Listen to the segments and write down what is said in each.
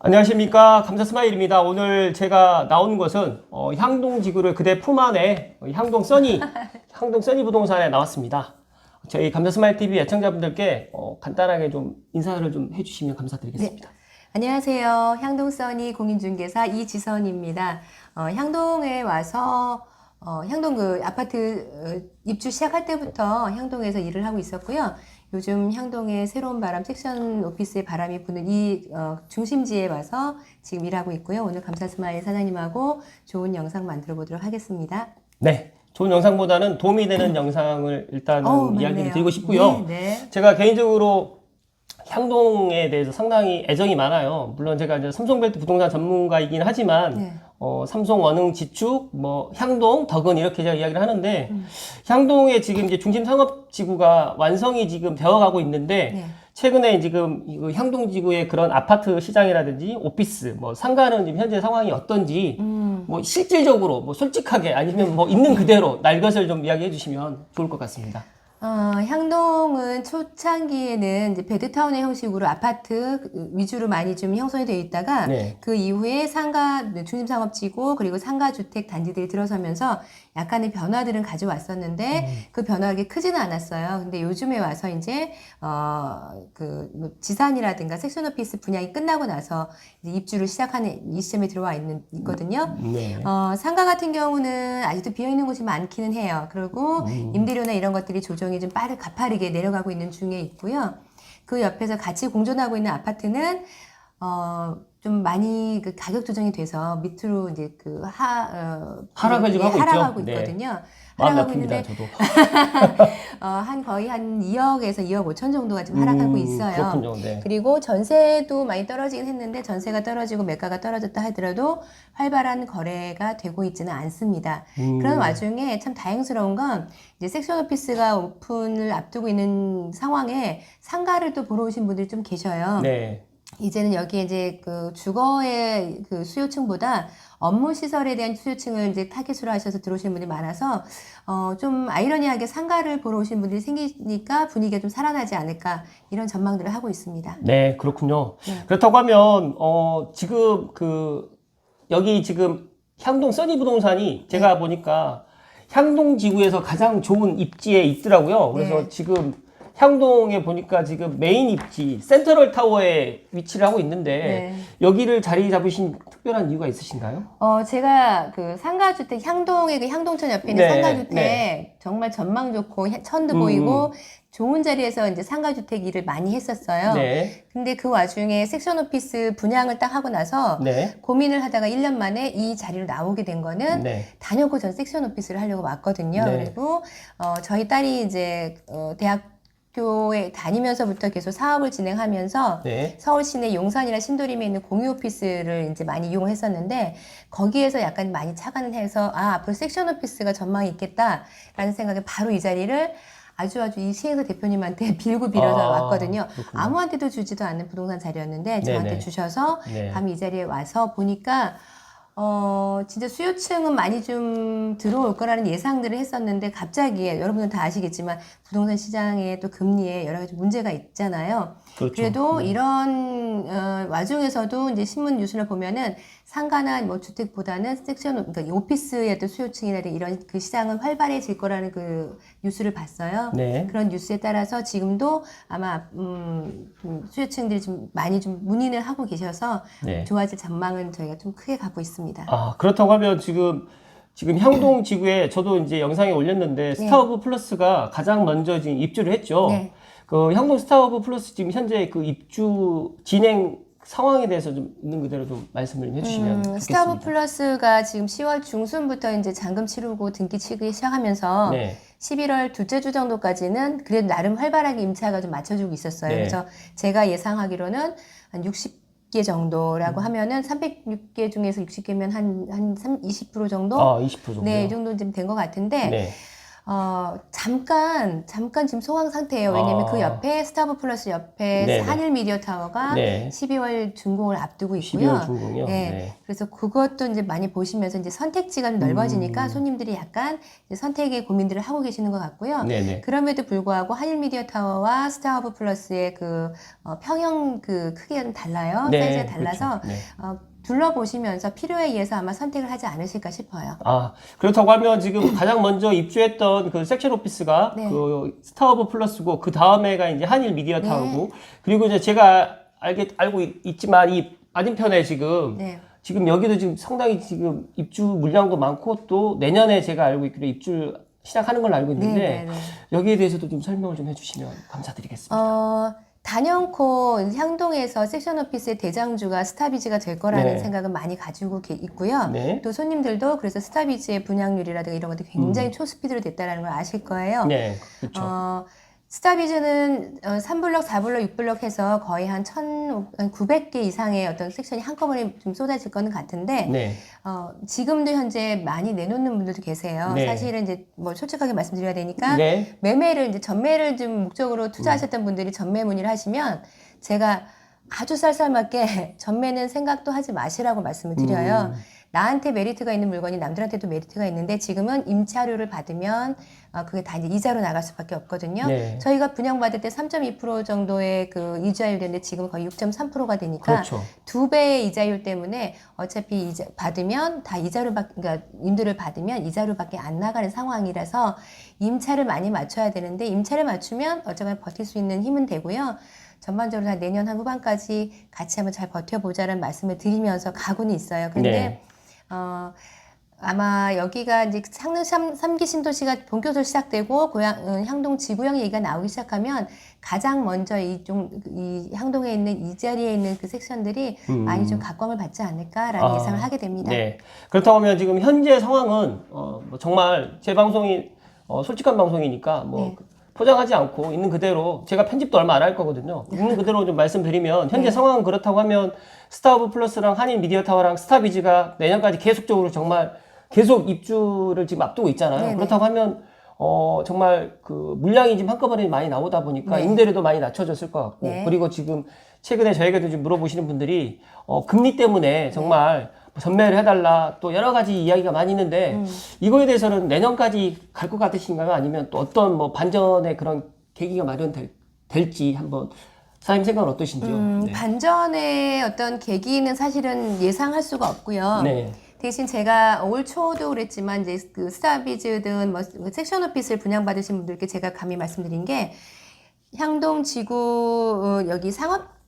안녕하십니까. 감사스마일입니다. 오늘 제가 나온 것은 향동지구를 그대 품 안에 향동 써니 부동산에 나왔습니다. 저희 감사스마일TV 애청자분들께 간단하게 좀 인사를 좀 해주시면 감사드리겠습니다. 네. 안녕하세요. 향동써니 공인중개사 이지선입니다. 향동에 와서 향동 그 아파트 입주 시작할 때부터 향동에서 일을 하고 있었고요. 요즘 향동의 새로운 바람, 섹션 오피스의 바람이 부는 이 중심지에 와서 지금 일하고 있고요. 오늘 감사스마일 사장님하고 좋은 영상 만들어 보도록 하겠습니다. 네. 좋은 영상보다는 도움이 되는 영상을 일단은 이야기를 맞네요. 드리고 싶고요. 네. 제가 개인적으로 향동에 대해서 상당히 애정이 많아요. 물론 제가 이제 삼성벨트 부동산 전문가이긴 하지만 네. 삼성, 원흥, 지축, 향동, 덕은 이렇게 제가 이야기를 하는데 향동에 지금 이제 중심 상업지구가 완성이 지금 되어가고 있는데 네. 최근에 지금 이 향동지구의 그런 아파트 시장이라든지 오피스, 상가는 지금 현재 상황이 어떤지 실질적으로 솔직하게 아니면 있는 그대로 날 것을 좀 이야기해 주시면 좋을 것 같습니다. 향동은 초창기에는 이제 베드타운의 형식으로 아파트 위주로 많이 좀 형성이 되어 있다가 네. 그 이후에 중심상업지구 그리고 상가주택 단지들이 들어서면서 약간의 변화들은 가져왔었는데 그 변화가 그렇게 크지는 않았어요. 근데 요즘에 와서 이제 지산이라든가 섹션 오피스 분양이 끝나고 나서 이제 입주를 시작하는 이 시점에 있거든요. 네. 상가 같은 경우는 아직도 비어있는 곳이 많기는 해요. 그리고 임대료나 이런 것들이 조정이 좀 가파르게 내려가고 있는 중에 있고요. 그 옆에서 같이 공존하고 있는 아파트는 좀 많이 그 가격 조정이 돼서 밑으로 이제 하락을 지금 하고 하락하고 있죠. 있거든요. 마음 하락하고 아픕니다, 있는데 저도. 거의 한 2억에서 2억 5천 정도가 지금 하락하고 있어요. 그렇군요. 네. 그리고 전세도 많이 떨어지긴 했는데 전세가 떨어지고 매가가 떨어졌다 하더라도 활발한 거래가 되고 있지는 않습니다. 그런 와중에 참 다행스러운 건 이제 섹션 오피스가 오픈을 앞두고 있는 상황에 상가를 또 보러 오신 분들이 좀 계셔요. 네. 이제는 여기에 이제 그 주거의 그 수요층보다 업무 시설에 대한 수요층을 이제 타깃으로 하셔서 들어오시는 분들이 많아서 좀 아이러니하게 상가를 보러 오시는 분들이 생기니까 분위기가 좀 살아나지 않을까 이런 전망들을 하고 있습니다. 네, 그렇군요. 네. 그렇다고 하면 지금 여기 지금 향동 써니 부동산이 제가 보니까 향동 지구에서 가장 좋은 입지에 있더라고요. 그래서 네. 지금 향동에 보니까 지금 메인 입지 센트럴 타워에 위치를 하고 있는데 네. 여기를 자리 잡으신 특별한 이유가 있으신가요? 제가 그 상가주택, 향동의 그 향동천 옆에 있는 네, 상가주택 네. 정말 전망 좋고 천도 보이고 좋은 자리에서 이제 상가주택 일을 많이 했었어요. 네. 근데 그 와중에 섹션 오피스 분양을 딱 하고 나서 네. 고민을 하다가 1년 만에 이 자리로 나오게 된 거는 네. 다녀고 전 섹션 오피스를 하려고 왔거든요. 네. 그리고 저희 딸이 이제 대학교에 다니면서부터 계속 사업을 진행하면서 네. 서울 시내 용산이나 신도림에 있는 공유 오피스를 이제 많이 이용했었는데 거기에서 약간 많이 착안을 해서 앞으로 섹션 오피스가 전망이 있겠다라는 생각에 바로 이 자리를 아주 이 시행사 대표님한테 빌고 빌어서 왔거든요. 그렇군요. 아무한테도 주지도 않는 부동산 자리였는데 저한테 네네. 주셔서 네. 감히 이 자리에 와서 보니까 진짜 수요층은 많이 좀 들어올 거라는 예상들을 했었는데 갑자기 여러분들 다 아시겠지만 부동산 시장에 또 금리에 여러 가지 문제가 있잖아요. 그렇죠. 그래도 이런 와중에서도 이제 신문 뉴스를 보면은 상가나 주택보다는 그러니까 오피스의 또 수요층이나 이런 그 시장은 활발해질 거라는 그 뉴스를 봤어요. 네. 그런 뉴스에 따라서 지금도 아마 수요층들이 좀 많이 좀 문의를 하고 계셔서 네. 좋아질 전망은 저희가 좀 크게 갖고 있습니다. 그렇다고 하면 지금 향동 지구에 저도 이제 영상에 올렸는데 스타워브 플러스가 가장 먼저 지금 입주를 했죠. 네. 그 향동 스타워브 플러스 지금 현재 그 입주 진행 상황에 대해서 좀 있는 그대로 좀 말씀을 좀 해주시면 좋겠습니다. 스타워브 플러스가 지금 10월 중순부터 이제 잔금 치르고 등기 치기 시작하면서 네. 11월 둘째 주 정도까지는 그래도 나름 활발하게 임차가 좀 맞춰주고 있었어요. 네. 그래서 제가 예상하기로는 한 60개 정도라고 하면은 306개 중에서 60개면 한 20% 정도? 20% 정도. 네, 이 정도 좀 된 것 같은데, 네. 잠깐 지금 소강 상태예요. 왜냐면 아. 그 옆에 스타브 플러스 옆에 네네. 한일 미디어 타워가 네. 12월 준공을 앞두고 있고요. 12월 준공이요? 네. 네. 그래서 그것도 이제 많이 보시면서 이제 선택지가 좀 넓어지니까 손님들이 약간 이제 선택의 고민들을 하고 계시는 것 같고요. 네네. 그럼에도 불구하고 한일 미디어 타워와 스타브 플러스의 그 평형 그 크기가 좀 달라요. 네, 사이즈가 달라서 그렇죠. 네. 둘러보시면서 필요에 의해서 아마 선택을 하지 않으실까 싶어요. 아, 그렇다고 하면 지금 가장 먼저 입주했던 그 섹션 오피스가 네. 그 스타워브 플러스고 그 다음에가 이제 한일 미디어 네. 타워고 그리고 이제 제가 알고 있지만 이 맞은편에 지금 네. 지금 여기도 지금 상당히 지금 입주 물량도 많고 또 내년에 제가 알고 있기로 입주 시작하는 걸로 알고 있는데 네, 네, 네. 여기에 대해서도 좀 설명을 좀 해주시면 감사드리겠습니다. 단연코 향동에서 섹션 오피스의 대장주가 스타비즈가 될 거라는 네. 생각은 많이 가지고 있고요. 네. 또 손님들도 그래서 스타비즈의 분양률이라든가 이런 것들이 굉장히 초스피드로 됐다는 걸 아실 거예요. 네, 그렇죠. 스타비즈는 3블럭, 4블럭, 6블럭 해서 거의 한 1,900개 이상의 어떤 섹션이 한꺼번에 좀 쏟아질 거는 같은데 네. 지금도 현재 많이 내놓는 분들도 계세요. 네. 사실은 이제 뭐 솔직하게 말씀드려야 되니까 네. 매매를 이제 전매를 좀 목적으로 투자하셨던 분들이 전매 문의를 하시면 제가 아주 쌀쌀맞게 전매는 생각도 하지 마시라고 말씀을 드려요. 나한테 메리트가 있는 물건이 남들한테도 메리트가 있는데 지금은 임차료를 받으면 그게 다 이제 이자로 나갈 수밖에 없거든요. 네. 저희가 분양받을 때 3.2% 정도의 그 이자율이었는데 지금 거의 6.3%가 되니까 그렇죠. 2배의 이자율 때문에 어차피 이자 받으면 다 이자료 그러니까 임대를 받으면 이자료밖에 안 나가는 상황이라서 임차를 많이 맞춰야 되는데 임차를 맞추면 어쩌면 버틸 수 있는 힘은 되고요. 전반적으로 한 내년 한 후반까지 같이 한번 잘 버텨보자는 말씀을 드리면서 가고는 있어요. 그런데 네. 아마 여기가 이제 상능 3기 신도시가 본격적으로 시작되고 향동 지구형 얘기가 나오기 시작하면 가장 먼저 이 향동에 있는 이 자리에 있는 그 섹션들이 많이 좀 각광을 받지 않을까라는 예상을 하게 됩니다. 네. 그렇다고 하면 지금 현재 상황은 뭐 정말 제 방송이 솔직한 방송이니까 뭐 네. 포장하지 않고 있는 그대로 제가 편집도 얼마 안 할 거거든요. 있는 그대로 좀 말씀드리면 현재 네. 상황은 그렇다고 하면 스타브 플러스랑 한일 미디어 타워랑 스타비즈가 내년까지 계속적으로 정말 계속 입주를 지금 앞두고 있잖아요. 네네. 그렇다고 하면 정말 그 물량이 지금 한꺼번에 많이 나오다 보니까 네. 임대료도 많이 낮춰졌을 것 같고 네. 그리고 지금 최근에 저에게도 좀 물어보시는 분들이 금리 때문에 정말 전매를 해달라 또 여러 가지 이야기가 많이 있는데 이거에 대해서는 내년까지 갈 것 같으신가요? 아니면 또 어떤 뭐 반전의 그런 계기가 마련될지 한번 사장님 생각은 어떠신지요? 네. 반전의 어떤 계기는 사실은 예상할 수가 없고요. 네. 대신 제가 올 초도 그랬지만 이제 그 스타비즈든 뭐 섹션 오피스를 분양받으신 분들께 제가 감히 말씀드린 게 향동 지구 여기 상업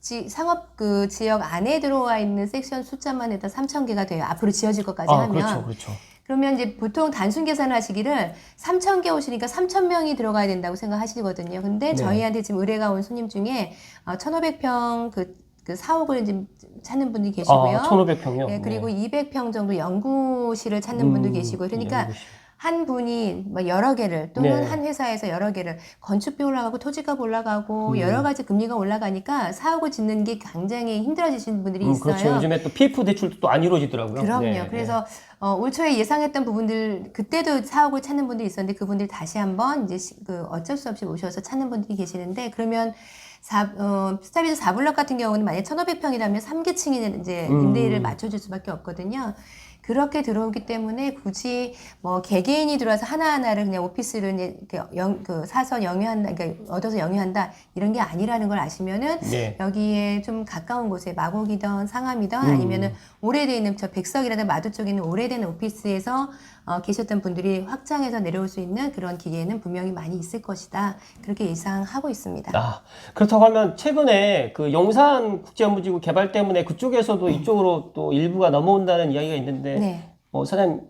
그 지역 안에 들어와 있는 섹션 숫자만 해도 3,000개가 돼요. 앞으로 지어질 것까지 하면. 그렇죠, 그렇죠. 그러면 이제 보통 단순 계산을 하시기를 3,000개 오시니까 3,000명이 들어가야 된다고 생각하시거든요. 근데 네. 저희한테 지금 의뢰가 온 손님 중에 1,500평 그 사옥을 지금 찾는 분이 계시고요. 1,500평이요? 네, 그리고 200평 정도 연구실을 찾는 분도 계시고 그러니까 연구실. 한 분이 뭐 여러 개를 또는 네. 한 회사에서 여러 개를 건축비 올라가고 토지값 올라가고 여러 가지 금리가 올라가니까 사옥을 짓는 게 굉장히 힘들어지시는 분들이 있어요. 그렇죠. 요즘에 또 PF 대출도 또 안 이루어지더라고요. 그럼요. 네, 그래서 올 초에 예상했던 부분들 그때도 사옥을 찾는 분들이 있었는데 그분들이 다시 한번 이제 어쩔 수 없이 오셔서 찾는 분들이 계시는데 그러면 스타비즈 4블럭 같은 경우는 만약 1,500평이라면 3계층이 이제 임대를 맞춰줄 수밖에 없거든요. 그렇게 들어오기 때문에 굳이 뭐 개개인이 들어와서 하나하나를 그냥 오피스를 이제 사서 영유한다, 그러니까 얻어서 영유한다 이런 게 아니라는 걸 아시면은 네. 여기에 좀 가까운 곳에 마곡이든 상암이든 아니면은 오래돼 있는 저 백석이라든 마도 쪽에 있는 오래된 오피스에서 계셨던 분들이 확장해서 내려올 수 있는 그런 기회는 분명히 많이 있을 것이다. 그렇게 예상하고 있습니다. 그렇다고 하면 최근에 그 용산 국제연구지구 개발 때문에 그쪽에서도 이쪽으로 또 일부가 넘어온다는 이야기가 있는데 네. 사장님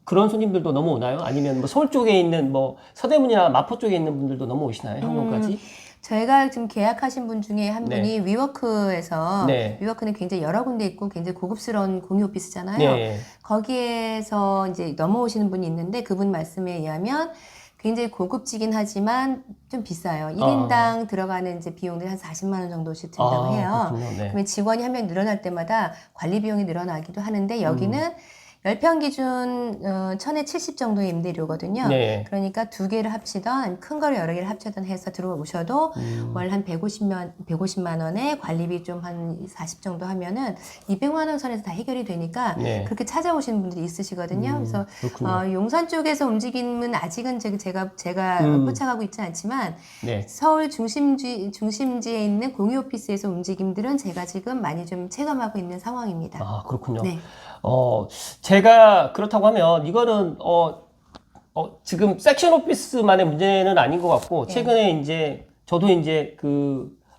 그런 손님들도 넘어오나요? 아니면 뭐 서울 쪽에 있는 뭐 서대문이나 마포 쪽에 있는 분들도 넘어오시나요? 향동까지? 저희가 지금 계약하신 분 중에 한 네. 분이 위워크에서 네. 위워크는 굉장히 여러 군데 있고 굉장히 고급스러운 공유 오피스잖아요. 네. 거기에서 이제 넘어오시는 분이 있는데 그분 말씀에 의하면 굉장히 고급지긴 하지만 좀 비싸요. 1인당 들어가는 이제 비용들이 한 40만 원 정도씩 든다고 해요. 그렇군요. 네. 그러면 직원이 한 명 늘어날 때마다 관리 비용이 늘어나기도 하는데 여기는 10평 기준 1000에 70 정도의 임대료거든요. 네. 그러니까 두 개를 합치던 큰 거를 여러 개를 합치던 해서 들어오셔도 월 한 150만 원에 관리비 좀 한 40 정도 하면은 200만 원 선에서 다 해결이 되니까 네. 그렇게 찾아오시는 분들이 있으시거든요. 그래서 그렇군요. 용산 쪽에서 움직임은 아직은 제가 포착하고 있지 않지만 네. 서울 중심지에 있는 공유 오피스에서 움직임들은 제가 지금 많이 좀 체감하고 있는 상황입니다. 아, 그렇군요. 네. 제가 그렇다고 하면 이거는 지금 섹션 오피스만의 문제는 아닌 것 같고 네. 최근에 이제 저도 이제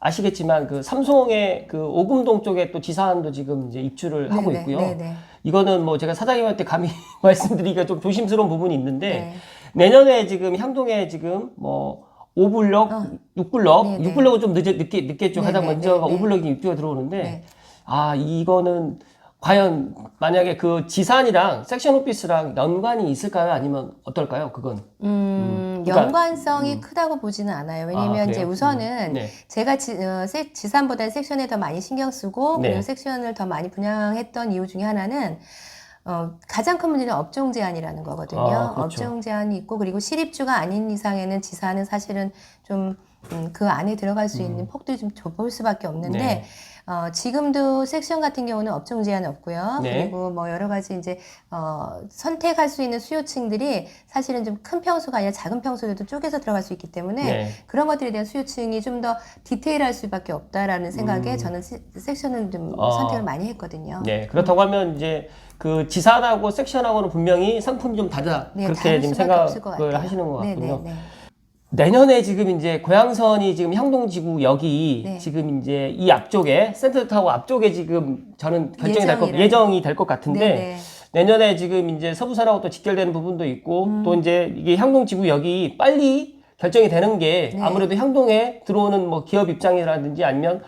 아시겠지만 삼송의 오금동 쪽에 또 지사안도 지금 이제 입주를 하고 네네, 있고요. 네네. 이거는 뭐 제가 사장님한테 감히 말씀드리기가 좀 조심스러운 부분이 있는데 네. 내년에 지금 향동에 지금 뭐 5블럭, 6블럭, 네네. 6블럭은 좀 늦게 좀 가장 네네, 먼저가 네네. 5블럭이 입주가 들어오는데 네. 이거는 과연 만약에 지산이랑 섹션 오피스랑 연관이 있을까요? 아니면 어떨까요? 그건. 그러니까- 연관성이 크다고 보지는 않아요. 왜냐면 이제 그래요? 우선은 네. 제가 지산보다는 섹션에 더 많이 신경 쓰고 네. 그리고 섹션을 더 많이 분양했던 이유 중에 하나는 가장 큰 문제는 업종 제한이라는 거거든요. 그렇죠. 업종 제한이 있고 그리고 실입주가 아닌 이상에는 지사는 사실은 좀 그 안에 들어갈 수 있는 폭들이 좀 좁을 수밖에 없는데 네. 지금도 섹션 같은 경우는 업종 제한 없고요. 네. 그리고 뭐 여러 가지 이제 선택할 수 있는 수요층들이 사실은 좀 큰 평수가 아니라 작은 평수들도 쪼개서 들어갈 수 있기 때문에 네. 그런 것들에 대한 수요층이 좀 더 디테일할 수밖에 없다라는 생각에 저는 섹션을 좀 선택을 많이 했거든요. 네. 그렇다고 하면 이제 지산하고 섹션하고는 분명히 상품이 좀 다르다. 네, 그렇게 다를 지금 수밖에 없을 것 생각을 같아요. 하시는 것 네, 같군요. 네, 네. 내년에 지금 이제 고양선이 지금 향동지구역이 네. 지금 이제 이 앞쪽에 센터타워 앞쪽에 지금 저는 예정이 될 것 같은데 네네. 내년에 지금 이제 서부산하고 또 직결되는 부분도 있고 또 이제 이게 향동지구역이 빨리 결정이 되는 게 네. 아무래도 향동에 들어오는 뭐 기업 입장이라든지 아니면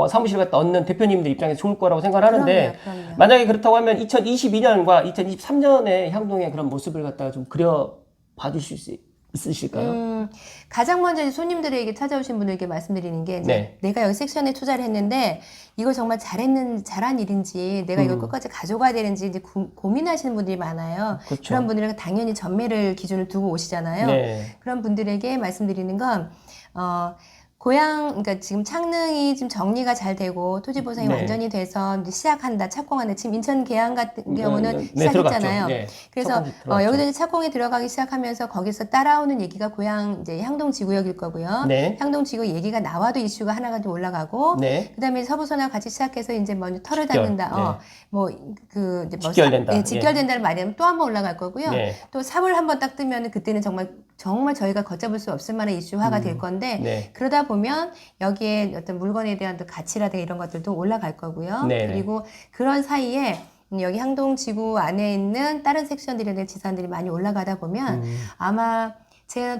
사무실 갖다 얻는 대표님들 입장에서 좋을 거라고 생각을 하는데 그럼요. 만약에 그렇다고 하면 2022년과 2023년에 향동의 그런 모습을 갖다가 좀 그려 봐주실 수 있으실까요? 가장 먼저 이제 손님들에게 찾아오신 분들에게 말씀드리는 게 이제 네. 내가 여기 섹션에 투자를 했는데 이걸 정말 잘한 일인지 내가 이걸 끝까지 가져가야 되는지 이제 고민하시는 분들이 많아요. 그렇죠. 그런 분들은 당연히 전매를 기준을 두고 오시잖아요. 네. 그런 분들에게 말씀드리는 건 그러니까 지금 창릉이 지금 정리가 잘 되고 토지 보상이 네. 완전히 돼서 이제 시작한다, 착공한다. 지금 인천 계양 같은 경우는 네, 시작했잖아요. 들어갔죠. 네. 그래서 착공이 들어갔죠. 여기도 이제 착공이 들어가기 시작하면서 거기서 따라오는 얘기가 이제 향동지구역일 거고요. 네. 향동지구 얘기가 나와도 이슈가 하나가 좀 올라가고, 네. 그다음에 서부선하고 같이 시작해서 이제 먼저 털을 직결. 닫는다. 직결된다. 네, 직결된다는 말이 또 한 번 올라갈 거고요. 네. 또 3월 한 번 딱 뜨면은 그때는 정말 저희가 걷잡을 수 없을 만한 이슈화가 될 건데 네. 그러다 보면 여기에 어떤 물건에 대한 또 가치라든가 이런 것들도 올라갈 거고요. 네네. 그리고 그런 사이에 여기 향동지구 안에 있는 다른 섹션들에 대한 지산들이 많이 올라가다 보면 아마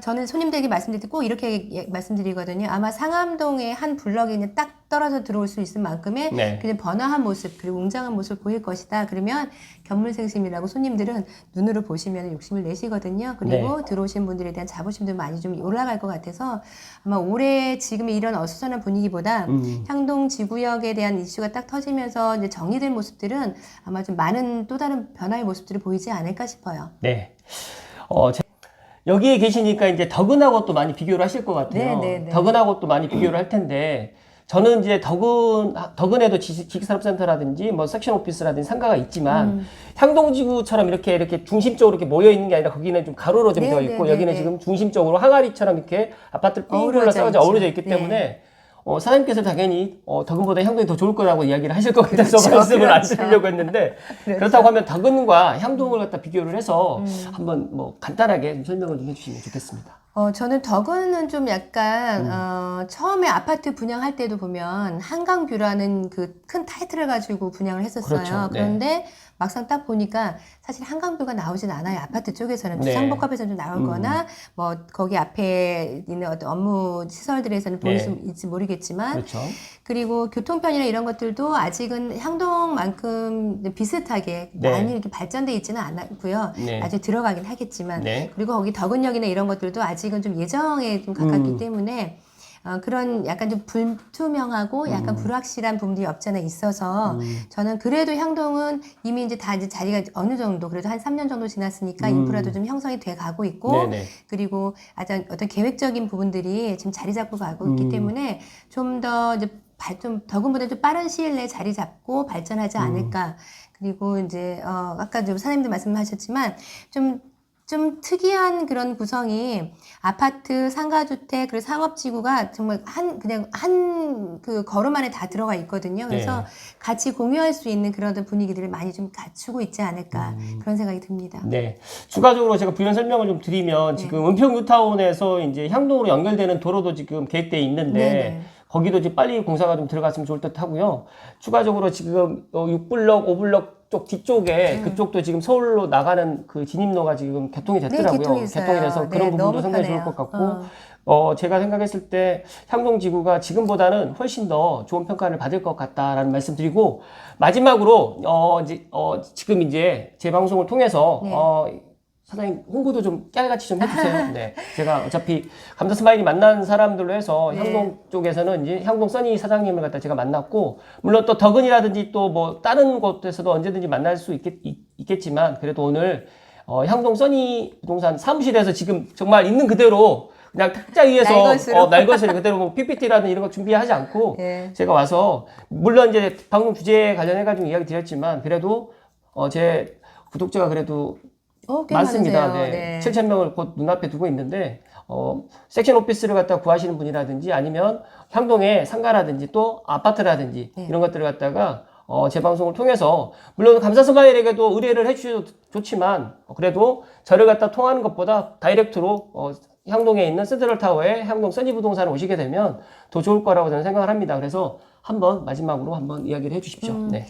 저는 손님들에게 말씀드릴 때 꼭 이렇게 말씀드리거든요. 아마 상암동의 한 블럭에 그냥 딱 떨어져 들어올 수 있을 만큼의 네. 그냥 번화한 모습 그리고 웅장한 모습을 보일 것이다. 그러면 견물생심이라고 손님들은 눈으로 보시면 욕심을 내시거든요. 그리고 들어오신 분들에 대한 자부심도 많이 좀 올라갈 것 같아서 아마 올해 지금 이런 어수선한 분위기보다 향동 지구역에 대한 이슈가 딱 터지면서 이제 정리될 모습들은 아마 좀 많은 또 다른 변화의 모습들을 보이지 않을까 싶어요. 네. 여기에 계시니까 이제 덕은하고 또 많이 비교를 하실 것 같아요. 네. 덕은하고 또 많이 비교를 할 텐데 저는 이제 덕은에도 기기산업센터라든지 뭐 섹션 오피스라든지 상가가 있지만 향동지구처럼 이렇게 중심적으로 이렇게 모여 있는 게 아니라 거기는 좀 가로로 좀 되어 있고 여기는 지금 중심적으로 항아리처럼 이렇게 아파트를 삥 둘러싸고 어우러져 있기 때문에 사장님께서 당연히 덕은보다 향동이 더 좋을 거라고 이야기를 하실 것 같아서 말씀을 안 드리려고 했는데 그렇다고 하면 덕은과 향동을 갖다 비교를 해서 한번 뭐 간단하게 좀 설명을 좀 해주시면 좋겠습니다. 저는 덕은은 좀 약간 처음에 아파트 분양할 때도 보면 한강뷰라는 그 큰 타이틀을 가지고 분양을 했었어요. 그렇죠. 그런데 막상 딱 보니까 사실 한강뷰가 나오진 않아요. 아파트 쪽에서는 네. 주상복합에서는 좀 나올 거나 뭐 거기 앞에 있는 어떤 업무 시설들에서는 보일 수 있을지 모르겠지만 그렇죠. 그리고 교통편이나 이런 것들도 아직은 향동만큼 비슷하게 많이 이렇게 발전돼 있지는 않고요. 네. 나중에 들어가긴 하겠지만 네. 그리고 거기 덕은역이나 이런 것들도 아직은 좀 예정에 좀 가깝기 때문에 그런 약간 좀 불투명하고 약간 불확실한 부분들이 없지 않아 있어서 저는 그래도 향동은 이미 이제 다 이제 자리가 어느 정도 그래도 한 3년 정도 지났으니까 인프라도 좀 형성이 돼 가고 있고 네네. 그리고 어떤 계획적인 부분들이 지금 자리 잡고 가고 있기 때문에 좀 더 이제 좀 더군보다 좀 빠른 시일 내에 자리 잡고 발전하지 않을까. 그리고 이제 아까 좀 사장님도 말씀하셨지만 좀 특이한 그런 구성이 아파트, 상가주택, 그리고 상업지구가 정말 그냥 한 그 걸음 안에 다 들어가 있거든요. 그래서 네. 같이 공유할 수 있는 그런 어떤 분위기들을 많이 좀 갖추고 있지 않을까 그런 생각이 듭니다. 네. 추가적으로 제가 부연 설명을 좀 드리면 지금 은평 뉴타운에서 이제 향동으로 연결되는 도로도 지금 계획되어 있는데 네네. 거기도 지금 빨리 공사가 좀 들어갔으면 좋을 듯 하고요. 추가적으로 지금 6블럭, 5블럭 쪽 뒤쪽에 그쪽도 지금 서울로 나가는 그 진입로가 지금 개통이 됐더라고요. 개통이 있어요. 개통이 돼서 그런 네, 부분도 너무 상당히 편해요. 좋을 것 같고 제가 생각했을 때 향동지구가 지금보다는 훨씬 더 좋은 평가를 받을 것 같다라는 말씀드리고 마지막으로 지금 이제 제 방송을 통해서 네. 사장님 홍보도 좀 깨알같이 좀 해주세요. 네, 제가 어차피 감자 스마일이 만난 사람들로 해서 네. 향동 쪽에서는 이제 향동 써니 사장님을 갖다 제가 만났고 물론 또 덕은이라든지 또 뭐 다른 곳에서도 언제든지 만날 수 있겠지만 그래도 오늘 향동 써니 부동산 사무실에서 지금 정말 있는 그대로 그냥 탁자 위에서 날것으로. 날것을 그대로 뭐 PPT라든 이런 거 준비하지 않고 네. 제가 와서 물론 이제 방송 주제에 관련해 가지고 이야기 드렸지만 그래도 제 구독자가 그래도 꽤 많습니다. 많으세요. 네. 네. 7,000명을 곧 눈앞에 두고 있는데 섹션 오피스를 갖다 구하시는 분이라든지 아니면 향동에 상가라든지 또 아파트라든지 이런 것들을 갖다가 제 방송을 통해서 물론 감사스마일에게도 의뢰를 해주셔도 좋지만 그래도 저를 갖다 통하는 것보다 다이렉트로 향동에 있는 센트럴타워에 향동 써니부동산에 오시게 되면 더 좋을 거라고 저는 생각을 합니다. 그래서 마지막으로 한번 이야기를 해주십시오. 네.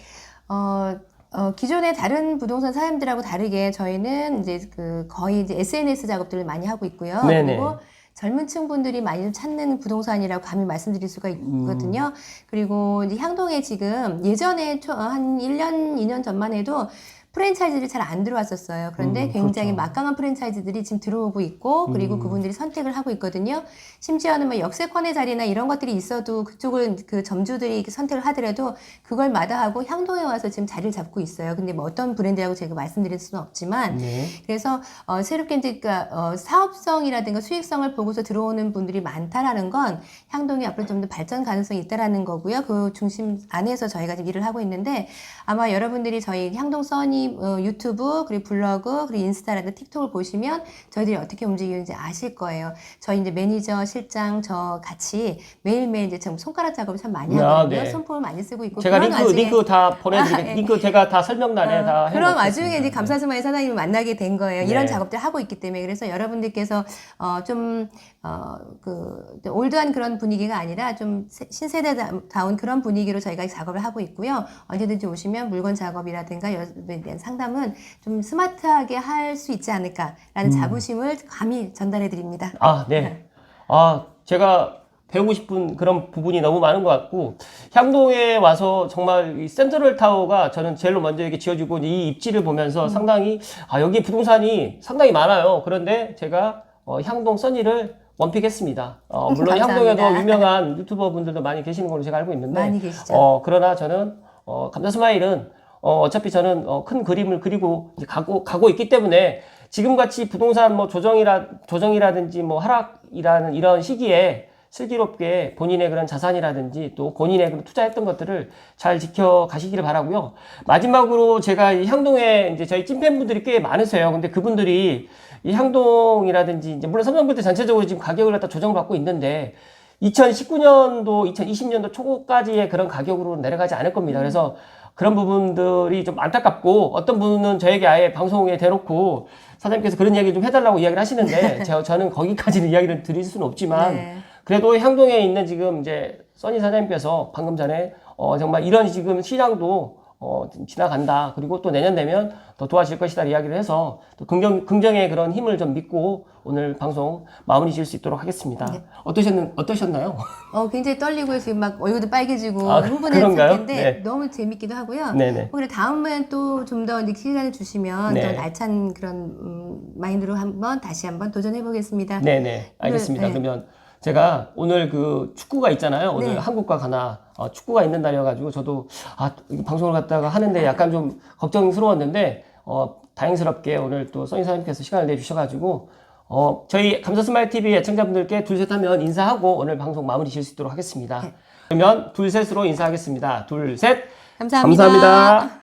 기존의 다른 부동산 사장님들하고 다르게 저희는 이제 거의 이제 SNS 작업들을 많이 하고 있고요. 네네. 그리고 젊은 층 분들이 많이 좀 찾는 부동산이라고 감히 말씀드릴 수가 있거든요. 그리고 이제 향동에 지금 예전에 한 1년, 2년 전만 해도 프랜차이즈들이 잘 안 들어왔었어요. 그런데 굉장히 그렇죠. 막강한 프랜차이즈들이 지금 들어오고 있고 그리고 그분들이 선택을 하고 있거든요. 심지어는 뭐 역세권의 자리나 이런 것들이 있어도 그쪽을 그 점주들이 선택을 하더라도 그걸 마다하고 향동에 와서 지금 자리를 잡고 있어요. 근데 뭐 어떤 브랜드라고 제가 말씀드릴 수는 없지만 네. 그래서 새롭게 이제 사업성이라든가 수익성을 보고서 들어오는 분들이 많다라는 건 향동이 앞으로 좀 더 발전 가능성이 있다라는 거고요. 그 중심 안에서 저희가 지금 일을 하고 있는데 아마 여러분들이 저희 향동 써니 유튜브 그리고 블로그 그리고 인스타라든가 틱톡을 보시면 저희들이 어떻게 움직이는지 아실 거예요. 저희 이제 매니저, 실장 저 같이 매일매일 이제 참 손가락 작업을 참 많이 하거든요. 네. 손품을 많이 쓰고 있고 제가 그런 와중에 링크 다 보내드리겠습니다. 링크 제가 다 설명란에 다 그런 해놓겠습니다. 와중에 이제 감사스마일 사장님을 만나게 된 거예요. 네. 이런 작업들 하고 있기 때문에 그래서 여러분들께서 올드한 그런 분위기가 아니라 좀 신세대다운 그런 분위기로 저희가 작업을 하고 있고요. 언제든지 오시면 물건 작업이라든가 여러분에 대한 상담은 좀 스마트하게 할 수 있지 않을까라는 자부심을 감히 전달해 드립니다. 네. 제가 배우고 싶은 그런 부분이 너무 많은 것 같고 향동에 와서 정말 이 센트럴타워가 저는 제일로 먼저 이렇게 지어지고 이 입지를 보면서 상당히 여기 부동산이 상당히 많아요. 그런데 제가 향동 써니를 원픽했습니다. 물론 감사합니다. 향동에도 유명한 유튜버 분들도 많이 계시는 걸로 제가 알고 있는데 많이 계시죠. 그러나 저는 감자스마일은 어차피 저는 큰 그림을 그리고 이제 가고 있기 때문에 지금같이 부동산 뭐 조정이라든지 뭐 하락이라는 이런 시기에 슬기롭게 본인의 그런 자산이라든지 또 본인의 그런 투자했던 것들을 잘 지켜가시기를 바라고요. 마지막으로 제가 이 향동에 이제 저희 찐팬분들이 꽤 많으세요. 근데 그분들이 이 향동이라든지 이제 물론 삼성빌드 전체적으로 지금 가격을 갖다 조정받고 있는데 2019년도, 2020년도 초까지의 그런 가격으로 내려가지 않을 겁니다. 그래서 그런 부분들이 좀 안타깝고 어떤 분은 저에게 아예 방송에 대놓고 사장님께서 그런 이야기 좀 해달라고 이야기를 하시는데 저는 거기까지는 이야기를 드릴 수는 없지만 네. 그래도 향동에 있는 지금 이제 써니 사장님께서 방금 전에 정말 이런 지금 시장도 지나간다. 그리고 또 내년 되면 더 좋아질 것이다 이야기를 해서 또 긍정의 그런 힘을 좀 믿고 오늘 방송 마무리 지을 수 있도록 하겠습니다. 네. 어떠셨나요? 굉장히 떨리고 지금 막 얼굴도 빨개지고 흥분했을 그런가요? 텐데 네. 너무 재밌기도 하고요. 네네. 그래 다음엔 또 좀 더 시간을 주시면 네. 더 알찬 그런 마인드로 다시 한번 도전해 보겠습니다. 네네. 알겠습니다. 네. 그러면 제가 오늘 그 축구가 있잖아요. 오늘 네. 한국과 가나 축구가 있는 날이어가지고 저도 이 방송을 갖다가 하는데 약간 좀 걱정스러웠는데 다행스럽게 오늘 또 써니 사장님께서 시간을 내주셔가지고 저희 감사스마일 TV 애청자분들께 둘셋 하면 인사하고 오늘 방송 마무리 지을 수 있도록 하겠습니다. 네. 그러면 둘셋으로 인사하겠습니다. 둘셋 감사합니다. 감사합니다.